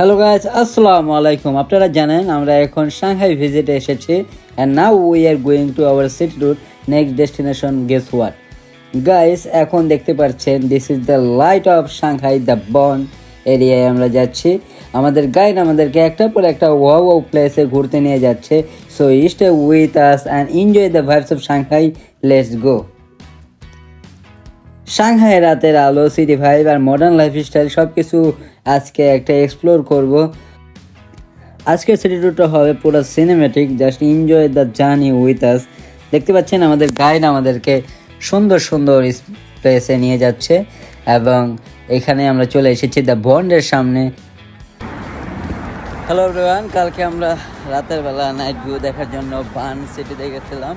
Hello guys, আসসালামু আলাইকুম। আপনারা জানেন আমরা এখন সাংহাই ভিজিটে এসেছি and now we are going to our city tour next destination. Guess what guys, এখন দেখতে পাচ্ছেন this is the light off Shanghai, the বন এরিয়ায় আমরা যাচ্ছি। আমাদের গাইড আমাদেরকে একটা পর একটা ওয়াও ওয়াও প্লেসে ঘুরতে নিয়ে যাচ্ছে। So stay with us and enjoy the vibes of Shanghai. Let's go. Shanghai রাতের আলো, সিটি ভাইব আর মডার্ন লাইফস্টাইল সব কিছু আজকে একটা এক্সপ্লোর করব। আজকের সিটি ট্যুরটা হবে পুরো cinematic, just enjoy the journey with us. দেখতে পাচ্ছেন আমাদের গাইড আমাদেরকে সুন্দর সুন্দর প্লেসে নিয়ে যাচ্ছে এবং এখানে আমরা চলে এসেছি দ্য বন্ডের সামনে। হ্যালো এভরিওয়ান, কালকে আমরা রাতের বেলা নাইট ভিউ দেখার জন্য বান সিটিতে গেছিলাম।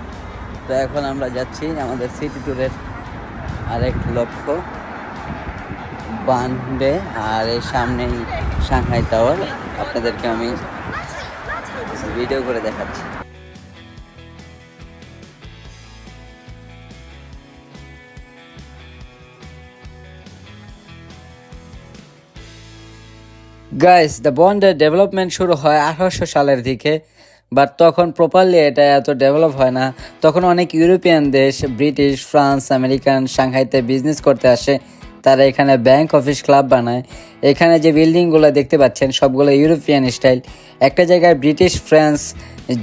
তো এখন আমরা যাচ্ছি আমাদের সিটি ট্যুরের আরেক লক্ষ্য বান্ডে, আর এই সামনেই সাংহাই টাওয়ার। আপনাদেরকে আমি ভিডিও করে দেখাচ্ছি। গাইস, দ্য বন্ডের ডেভেলপমেন্ট শুরু হয় 1800 সালের দিকে, বাট তখন প্রপারলি এটা এত ডেভেলপ হয় না। তখন অনেক ইউরোপিয়ান দেশ, ব্রিটিশ, ফ্রান্স, আমেরিকান সাংহাইতে বিজনেস করতে আসে। তারা এখানে ব্যাংক, অফিস, ক্লাব বানায়। এখানে যে বিল্ডিংগুলো দেখতে পাচ্ছেন সবগুলো ইউরোপিয়ান স্টাইল। একটা জায়গায় British, France,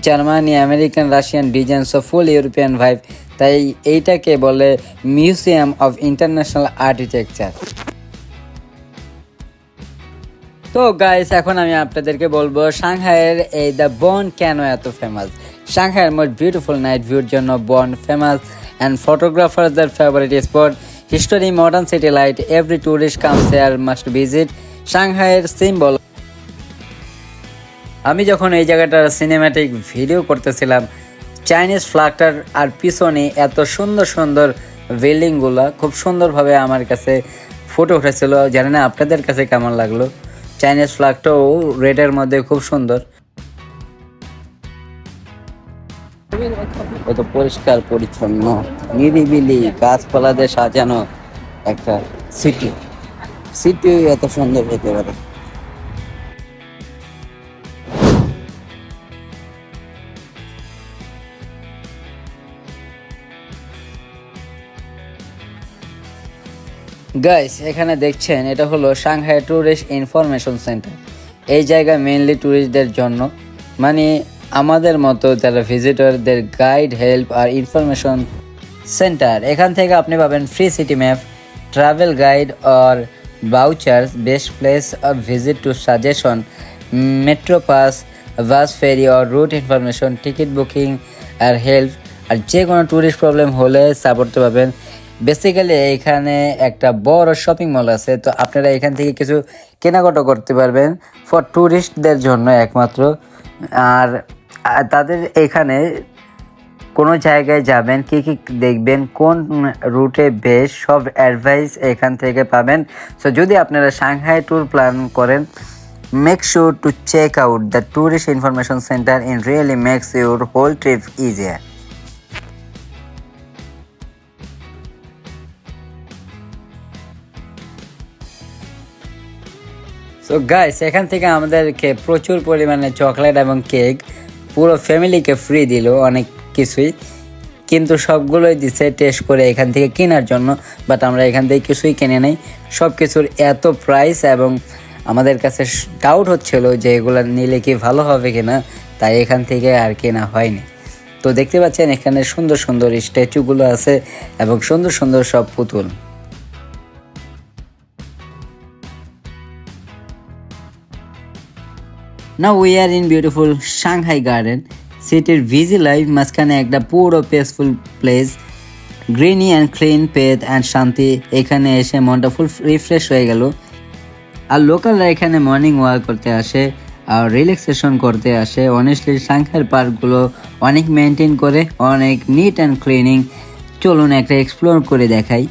Germany, American, Russian design, so full European vibe. তাই এইটাকে বলে মিউজিয়াম অফ ইন্টারন্যাশনাল আর্কিটেকচার। তো গাইস, এখন আমি আপনাদেরকে বলবো সাংহাইয়ের এই দ্য বন কেন এত ফেমাস। সাংহাইয়ের মোস্ট বিউটিফুল নাইট ভিউর জন্য বন ফেমাস অ্যান্ড ফটোগ্রাফারদের favourite spot. History, modern city light, every tourist comes here must visit. সাংহাইয়ের সিম্বল। আমি যখন এই জায়গাটার সিনেম্যাটিক ভিডিও করতেছিলাম, চাইনিজ ফ্ল্যাগটার আর পিছনে এত সুন্দর সুন্দর বিল্ডিংগুলো খুব সুন্দরভাবে আমার কাছে ফুটে উঠেছিল। জানি না আপনাদের কাছে কেমন লাগলো। চাইনিজ ফ্ল্যাগটাও রেডের মধ্যে খুব সুন্দর, কত পরিষ্কার পরিচ্ছন্ন, নিরিবিলি, গাছপালা দিয়ে সাজানো একটা সিটি। সিটি এত সুন্দর হতে পারে। গাইস, এখানে দেখছেন এটা হলো সাংহাই ট্যুরিস্ট ইনফরমেশন সেন্টার। এই জায়গা মেইনলি ট্যুরিস্টদের জন্য, মানে আমাদের মতো যারা ভিজিটরদের গাইড, হেল্প আর ইনফরমেশন সেন্টার। এখান থেকে আপনি পাবেন free city map, travel guide আর vouchers, best place of visit to suggestion, metro pass, bus ferry আর রুট ইনফরমেশন, টিকিট বুকিং আর হেল্প। আর যে কোনো ট্যুরিস্ট প্রবলেম হলে সাপোর্ট পাবেন। বেসিক্যালি এখানে একটা বড় শপিং মল আছে, তো আপনারা এখান থেকে কিছু কেনাকাটা করতে পারবেন ফর ট্যুরিস্টদের জন্য একমাত্র। আর তাদের এখানে কোনো জায়গায় যাবেন, কী কী দেখবেন, কোন রুটে বেশ, সব অ্যাডভাইস এখান থেকে পাবেন। সো যদি আপনারা সাংহাই ট্যুর প্ল্যান করেন, make sure to check out the tourist information centre. In really makes your whole trip easier. So guys, এখান থেকে আমাদেরকে প্রচুর পরিমাণে চকলেট এবং কেক পুরো ফ্যামিলিকে ফ্রি দিল, অনেক কিছুই, কিন্তু সবগুলোই দিছে টেস্ট করে এখান থেকে কেনার জন্য। বাট আমরা এখান থেকে কিছুই কিনে নেই। সব কিছুর এত প্রাইস এবং আমাদের কাছে ডাউট হচ্ছিল যে এগুলো নিলে কি ভালো হবে কিনা, তাই এখান থেকে আর কেনা হয়নি। তো দেখতে পাচ্ছেন এখানে সুন্দর সুন্দর স্ট্যাচুগুলো আছে এবং সুন্দর সুন্দর সব পুতুল। Now we are in beautiful Shanghai Garden. সিটির ভিজি লাইফ মাঝখানে একটা পুরো peaceful place, গ্রিনি and clean, path and শান্তি। এখানে এসে মনটা ফুল রিফ্রেশ হয়ে গেল। আর লোকালরা এখানে মর্নিং ওয়াক করতে আসে আর রিল্যাক্সেশন করতে আসে। অনেস্টলি সাংহাইয়ের পার্কগুলো অনেক মেনটেন করে, অনেক নিট অ্যান্ড ক্লিনিং। চলুন একটা এক্সপ্লোর করে দেখাই।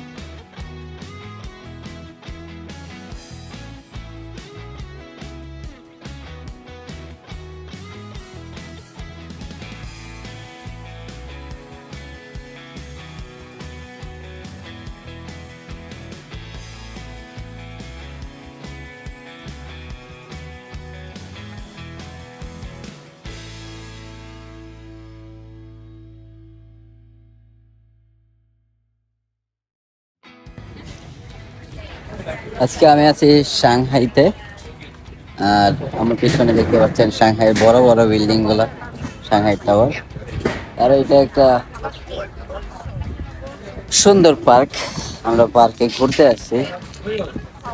আজকে আমি আছি সাংহাইতে। আর আমার পিছনে দেখতে পাচ্ছেন সাংহাইয়ের বড় বড় বিল্ডিং গুলা, সাংহাই টাওয়ার। আর এটা একটা সুন্দর পার্ক। আমরা পার্কে ঘুরতে আসছি।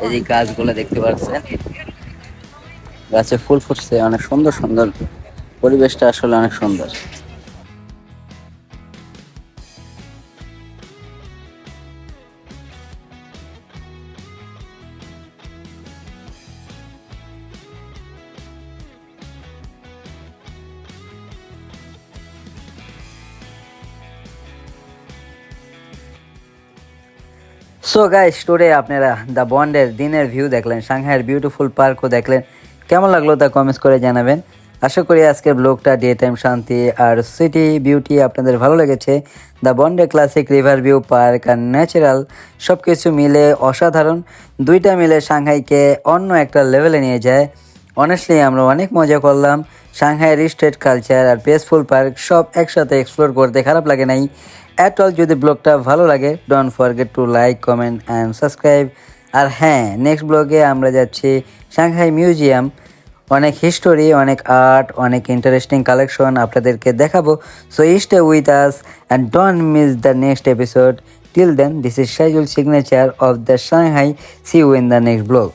এই যে গাছগুলো দেখতে পাচ্ছেন, গাছে ফুল ফুটছে, অনেক সুন্দর সুন্দর। পরিবেশটা আসলে অনেক সুন্দর। সো গাইস, টুডে আপনারা দ্য বন্ডের দিনের ভিউ দেখলেন, সাংহাইয়ের বিউটিফুল পার্কও দেখলেন। কেমন লাগলো তা কমেন্টস করে জানাবেন। আশা করি আজকের ব্লগটা ডে টাইম শান্তি আর সিটি বিউটি আপনাদের ভালো লেগেছে। দ্য বন্ডে ক্লাসিক রিভার ভিউ পার্ক আর ন্যাচারাল সব কিছু মিলে অসাধারণ। দুইটা মিলে সাংহাইকে অন্য একটা লেভেলে নিয়ে যায়। অনেস্টলি আমরা অনেক মজা করলাম। সাংহাইয়ের স্ট্রিট কালচার আর পিসফুল পার্ক সব একসাথে এক্সপ্লোর করতে খারাপ লাগে নাই অ্যাট অল। যদি ব্লগটা ভালো লাগে, don't forget to like, comment and subscribe. আর হ্যাঁ, নেক্সট ব্লগে আমরা যাচ্ছি সাংহাই মিউজিয়াম। অনেক হিস্টোরি, অনেক আর্ট, অনেক ইন্টারেস্টিং কালেকশন আপনাদেরকে দেখাবো। So stay with us and don't miss the next episode. Till then, this is Shaizul, signature of the Shanghai. See you in the next blog.